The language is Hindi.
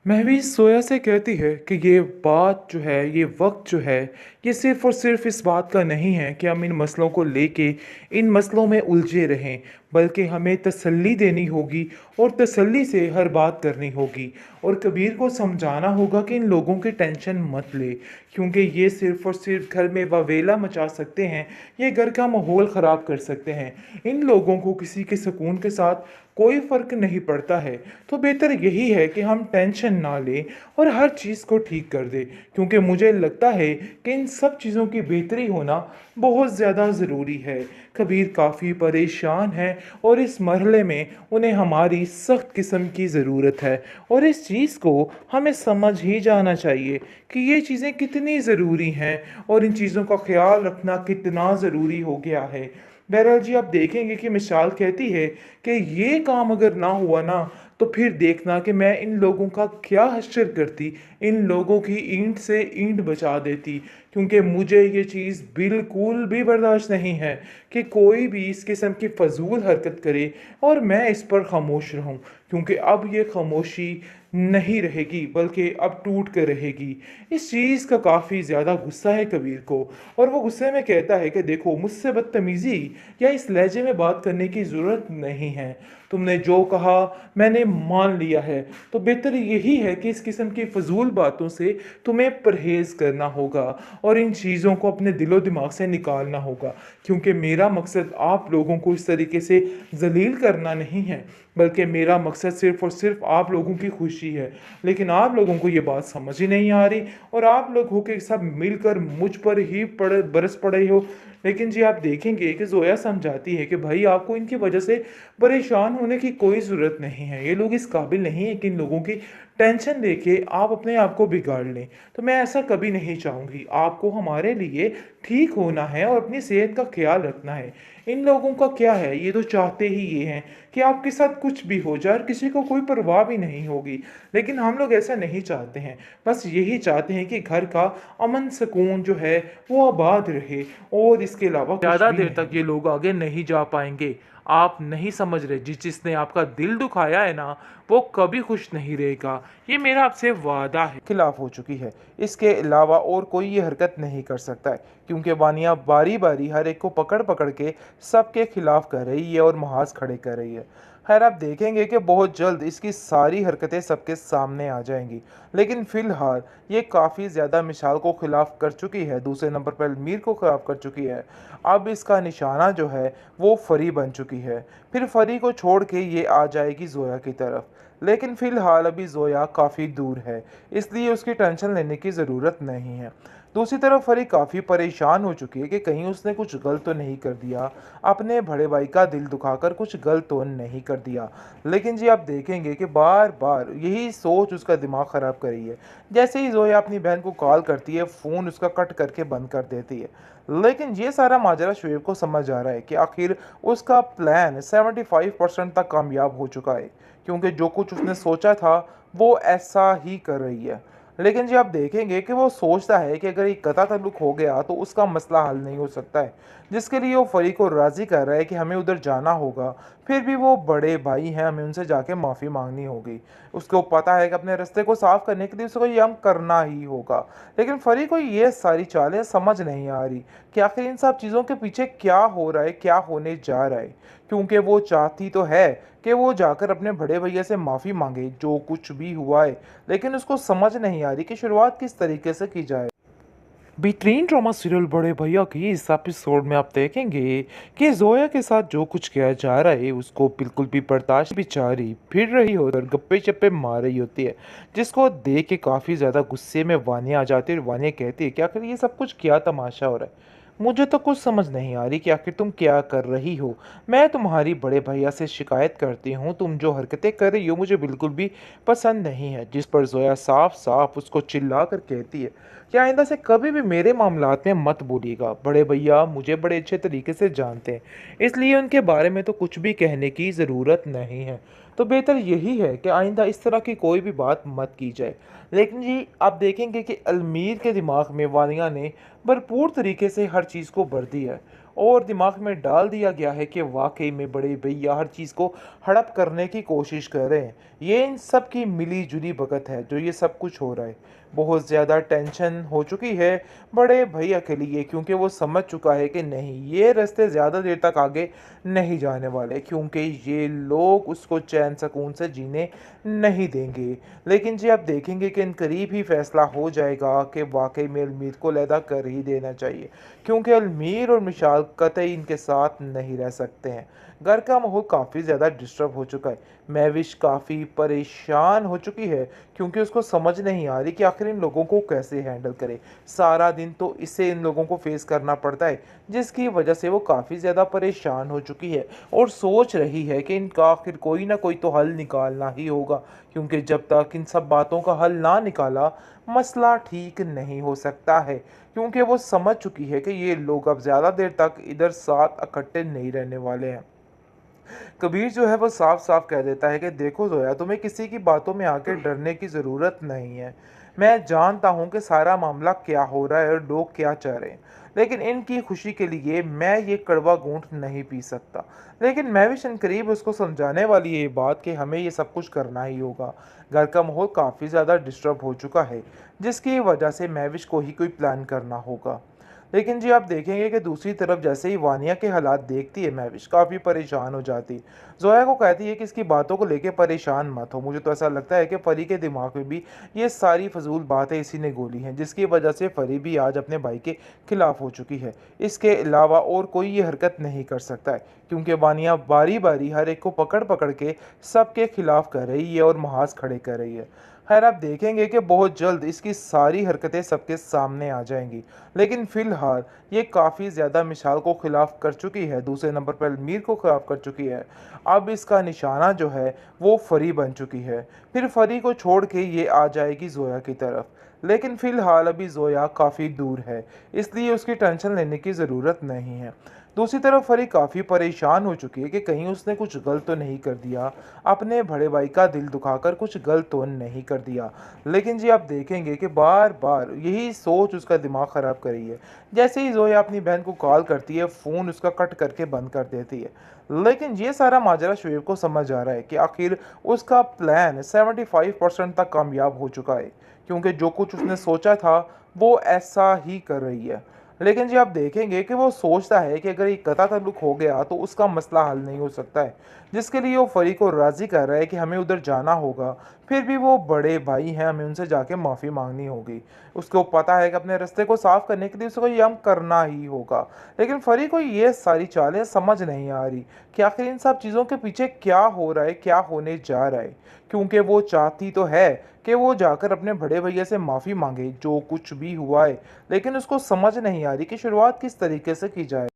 महवीश सोया से कहती है कि ये बात जो है, ये वक्त जो है, ये सिर्फ़ और सिर्फ़ इस बात का नहीं है कि हम इन मसलों को लेके इन मसलों में उलझे रहें, बल्कि हमें तसल्ली देनी होगी और तसल्ली से हर बात करनी होगी। और कबीर को समझाना होगा कि इन लोगों की टेंशन मत ले, क्योंकि ये सिर्फ़ और सिर्फ़ घर में बवेला मचा सकते हैं, ये घर का माहौल ख़राब कर सकते हैं। इन लोगों को किसी के सुकून के साथ कोई फ़र्क नहीं पड़ता है। तो बेहतर यही है कि हम टेंशन ना लें और हर चीज़ को ठीक कर दें, क्योंकि मुझे लगता है कि इन सब चीज़ों की बेहतरी होना बहुत ज़्यादा ज़रूरी है। कबीर काफ़ी परेशान है और इस मरहले में उन्हें हमारी सख्त किस्म की ज़रूरत है, और इस चीज़ को हमें समझ ही जाना चाहिए कि ये चीज़ें कितनी ज़रूरी हैं और इन चीज़ों का ख्याल रखना कितना ज़रूरी हो गया है। बहरहाल जी, आप देखेंगे कि मिसाल कहती है कि ये काम अगर ना हुआ ना, तो फिर देखना कि मैं इन लोगों का क्या हश्र करती, इन लोगों की ईंट से ईंट बचा देती। क्योंकि मुझे ये चीज़ बिल्कुल भी बर्दाश्त नहीं है कि कोई भी इस किस्म की फ़जूल हरकत करे और मैं इस पर खामोश रहूं, क्योंकि अब ये खामोशी नहीं रहेगी बल्कि अब टूट कर रहेगी। इस चीज़ का काफ़ी ज़्यादा गुस्सा है कबीर को, और वो गुस्से में कहता है कि देखो, मुझसे बदतमीज़ी या इस लहजे में बात करने की ज़रूरत नहीं है। तुमने जो कहा मैंने मान लिया है। तो बेहतर यही है कि इस किस्म की फ़जूल बातों से तुम्हें परहेज़ करना होगा और इन चीज़ों को अपने दिलो दिमाग से निकालना होगा, क्योंकि मेरा मकसद आप लोगों को इस तरीके से ज़लील करना नहीं है, बल्कि मेरा मकसद सिर्फ़ और सिर्फ़ आप लोगों की खुशी है। लेकिन आप लोगों को ये बात समझ ही नहीं आ रही, और आप लोग हो के सब मिलकर मुझ पर ही बरस पड़े हो। लेकिन जी, आप देखेंगे कि ज़ोया समझाती है कि भाई, आपको इनकी वजह से परेशान होने की कोई ज़रूरत नहीं है। ये लोग इस काबिल नहीं है कि इन लोगों की टेंशन लेके आप अपने आप को बिगाड़ लें। तो मैं ऐसा कभी नहीं चाहूँगी। आपको हमारे लिए ठीक होना है और अपनी सेहत का ख्याल रखना है। इन लोगों का क्या है, ये तो चाहते ही ये हैं कि आपके साथ कुछ भी हो जाए और किसी को कोई परवाह भी नहीं होगी। लेकिन हम लोग ऐसा नहीं चाहते हैं। बस यही चाहते हैं कि घर का अमन सुकून जो है वो आबाद रहे, और इसके अलावा कुछ ज़्यादा भी देर तक नहीं। ये लोग आगे नहीं जा पाएंगे। आप नहीं समझ रहे, जिसने आपका दिल दुखाया है ना, वो कभी खुश नहीं रहेगा। ये मेरा आपसे वादा है। खिलाफ हो चुकी है। इसके अलावा और कोई ये हरकत नहीं कर सकता है, क्योंकि वानिया बारी बारी हर एक को पकड़ पकड़ के सबके खिलाफ कर रही है और महाज खड़े कर रही है। खैर, आप देखेंगे कि बहुत जल्द इसकी सारी हरकतें सबके सामने आ जाएंगी। लेकिन फ़िलहाल ये काफ़ी ज़्यादा मिसाल को ख़िलाफ़ कर चुकी है, दूसरे नंबर पर अलमीर को ख़िलाफ़ कर चुकी है। अब इसका निशाना जो है वो फरी बन चुकी है। फिर फरी को छोड़ के ये आ जाएगी ज़ोया की तरफ। लेकिन फ़िलहाल अभी ज़ोया काफ़ी दूर है, इसलिए उसकी टेंशन लेने की ज़रूरत नहीं है। दूसरी तरफ फरी काफ़ी परेशान हो चुकी है कि कहीं उसने कुछ गलत तो नहीं कर दिया, अपने बड़े भाई का दिल दुखाकर कुछ गलत तो नहीं कर दिया। लेकिन जी, आप देखेंगे कि बार बार यही सोच उसका दिमाग ख़राब कर रही है। जैसे ही ज़ोया अपनी बहन को कॉल करती है, फ़ोन उसका कट करके बंद कर देती है। लेकिन ये सारा माजरा शुएब को समझ आ रहा है कि आखिर उसका प्लान 75% तक कामयाब हो चुका है, क्योंकि जो कुछ उसने सोचा था वो ऐसा ही कर रही है। लेकिन जी, आप देखेंगे कि वो सोचता है कि अगर ये कता ताल्लुक हो गया तो उसका मसला हल नहीं हो सकता है, जिसके लिए वो फरी को राज़ी कर रहा है कि हमें उधर जाना होगा। फिर भी वो बड़े भाई हैं, हमें उनसे जाके माफ़ी मांगनी होगी। उसको पता है कि अपने रास्ते को साफ़ करने के लिए उसको ये हम करना ही होगा। लेकिन फरी को ये सारी चालें समझ नहीं आ रही कि आखिर इन सब चीज़ों के पीछे क्या हो रहा है, क्या होने जा रहा है। क्योंकि वो चाहती तो है कि वो जाकर अपने बड़े भैया से माफ़ी मांगे जो कुछ भी हुआ है, लेकिन उसको समझ नहीं आ रही कि शुरुआत किस तरीके से की जाए। बेहतरीन ड्रामा सीरियल बड़े भैया की इस एपिसोड में आप देखेंगे कि जोया के साथ जो कुछ किया जा रहा है उसको बिल्कुल भी बर्दाश्त, बेचारी फिर रही हो और गप्पे चप्पे मार रही होती है, जिसको देख के काफ़ी ज़्यादा गुस्से में वानिया आ जाती है और वानिया कहती है कि आखिर ये सब कुछ क्या तमाशा हो रहा है। मुझे तो कुछ समझ नहीं आ रही कि आखिर तुम क्या कर रही हो। मैं तुम्हारी बड़े भैया से शिकायत करती हूँ, तुम जो हरकतें कर रही हो मुझे बिल्कुल भी पसंद नहीं है। जिस पर जोया साफ साफ उसको चिल्ला कर कहती है कि आइंदा से कभी भी मेरे मामलात में मत बोलिएगा। बड़े भैया मुझे बड़े अच्छे तरीके से जानते हैं, इसलिए उनके बारे में तो कुछ भी कहने की ज़रूरत नहीं है। तो बेहतर यही है कि आइंदा इस तरह की कोई भी बात मत की जाए। लेकिन जी, आप देखेंगे कि अलमीर के दिमाग में वानिया ने भरपूर तरीके से हर चीज़ को भर दिया है, और दिमाग में डाल दिया गया है कि वाकई में बड़े भैया हर चीज़ को हड़प करने की कोशिश कर रहे हैं। ये इन सब की मिली जुली भगत है जो ये सब कुछ हो रहा है। बहुत ज़्यादा टेंशन हो चुकी है बड़े भैया के लिए, क्योंकि वो समझ चुका है कि नहीं, ये रास्ते ज़्यादा देर तक आगे नहीं जाने वाले, क्योंकि ये लोग उसको चैन सुकून से जीने नहीं देंगे। लेकिन जी आप देखेंगे कि इन करीब ही फैसला हो जाएगा कि वाकई में अलमीर को अलहदा कर ही देना चाहिए, क्योंकि अलमीर और मिशाल कतई इनके साथ नहीं रह सकते हैं। घर का माहौल काफ़ी ज़्यादा डिस्टर्ब हो चुका है। महविश काफ़ी परेशान हो चुकी है, क्योंकि उसको समझ नहीं आ रही कि आखिर इन लोगों को कैसे हैंडल करे। सारा दिन तो इसे इन लोगों को फेस करना पड़ता है, जिसकी वजह से वो काफ़ी ज़्यादा परेशान हो चुकी है और सोच रही है कि इनका आखिर कोई ना कोई तो हल निकालना ही होगा, क्योंकि जब तक इन सब बातों का हल ना निकाला मसला ठीक नहीं हो सकता है। क्योंकि वो समझ चुकी है कि ये लोग अब ज़्यादा देर तक इधर साथ इकट्ठे नहीं रहने वाले हैं। कबीर जो है वो साफ साफ कह देता है कि देखो जोया, तुम्हें किसी की बातों में आके डरने की ज़रूरत नहीं है। मैं जानता हूँ कि सारा मामला क्या हो रहा है और लोग क्या चाह रहे हैं, लेकिन इनकी खुशी के लिए मैं ये कड़वा घूंट नहीं पी सकता। लेकिन मैं भी करीब उसको समझाने वाली ये बात कि हमें ये सब कुछ करना ही होगा। घर का माहौल काफ़ी ज़्यादा डिस्टर्ब हो चुका है, जिसकी वजह से महविश को ही कोई प्लान करना होगा। लेकिन जी आप देखेंगे कि दूसरी तरफ जैसे ही वानिया के हालात देखती है, महविश काफ़ी परेशान हो जाती। जोया को कहती है कि इसकी बातों को लेके परेशान मत हो, मुझे तो ऐसा लगता है कि परी के दिमाग में भी ये सारी फजूल बातें इसी ने गोली हैं, जिसकी वजह से परी भी आज अपने भाई के खिलाफ हो चुकी है। इसके अलावा और कोई ये हरकत नहीं कर सकता है, क्योंकि वानिया बारी बारी हर एक को पकड़ पकड़ के सबके खिलाफ कर रही है और महाज खड़े कर रही है। खैर आप देखेंगे कि बहुत जल्द इसकी सारी हरकतें सबके सामने आ जाएंगी। लेकिन फ़िलहाल ये काफ़ी ज़्यादा मिसाल को ख़िलाफ़ कर चुकी है, दूसरे नंबर पर अलमीर को ख़िलाफ़ कर चुकी है। अब इसका निशाना जो है वो फरी बन चुकी है। फिर फरी को छोड़ के ये आ जाएगी ज़ोया की तरफ। लेकिन फ़िलहाल अभी ज़ोया काफ़ी दूर है, इसलिए उसकी टेंशन लेने की ज़रूरत नहीं है। दूसरी तरफ फरी काफ़ी परेशान हो चुकी है कि कहीं उसने कुछ गलत तो नहीं कर दिया, अपने बड़े भाई का दिल दुखाकर कुछ गलत तो नहीं कर दिया। लेकिन जी आप देखेंगे कि बार बार यही सोच उसका दिमाग ख़राब कर रही है। जैसे ही जोया अपनी बहन को कॉल करती है, फ़ोन उसका कट करके बंद कर देती है। लेकिन ये सारा माजरा शुएब को समझ आ रहा है कि आखिर उसका प्लान 75% तक कामयाब हो चुका है, क्योंकि जो कुछ उसने सोचा था वो ऐसा ही कर रही है। लेकिन जी आप देखेंगे कि वो सोचता है कि अगर ये कता ताल्लुक हो गया तो उसका मसला हल नहीं हो सकता है, जिसके लिए वो फरी को राज़ी कर रहा है कि हमें उधर जाना होगा। फिर भी वो बड़े भाई हैं, हमें उनसे जाके माफ़ी मांगनी होगी। उसको पता है कि अपने रास्ते को साफ़ करने के लिए उसको ये हम करना ही होगा। लेकिन फरी को ये सारी चालें समझ नहीं आ रही कि आखिर इन सब चीज़ों के पीछे क्या हो रहा है, क्या होने जा रहा है। क्योंकि वो चाहती तो है कि वो जाकर अपने बड़े भैया से माफ़ी मांगे जो कुछ भी हुआ है, लेकिन उसको समझ नहीं आ रही कि शुरुआत किस तरीके से की जाए।